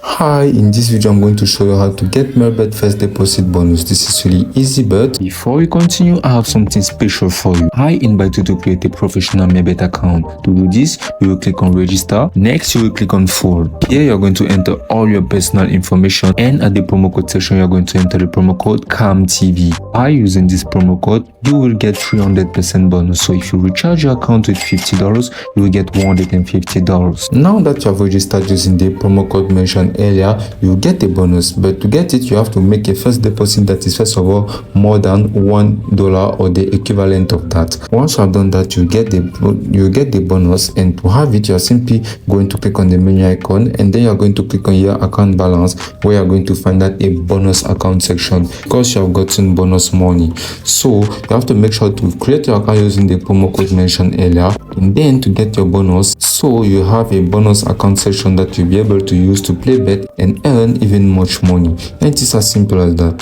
Hi, in this video I'm going to show you how to get Melbet first deposit bonus. This is really easy, but before we continue, I have something special for you. I invite you to create a professional Melbet account. To do this, you will click on register. Next, you will click on forward. Here you're going to enter all your personal information, and at the promo code section you're going to enter the promo code CAMTV. By using this promo code, you will get 300% bonus. So if you recharge your account with $50, you will get $150. Now that you have registered using the promo code mentioned earlier, you get a bonus, but to get it you have to make a first deposit that is first of all more than $1 or the equivalent of that. Once you have done that, you get the bonus, and to have it you are simply going to click on the menu icon, and then you are going to click on your account balance, where you are going to find out a bonus account section because you have gotten bonus money. So you have to make sure to create your account using the promo code mentioned earlier, and then to get your bonus, so you have a bonus account section that you'll be able to use to play bet and earn even much money. And it is as simple as that.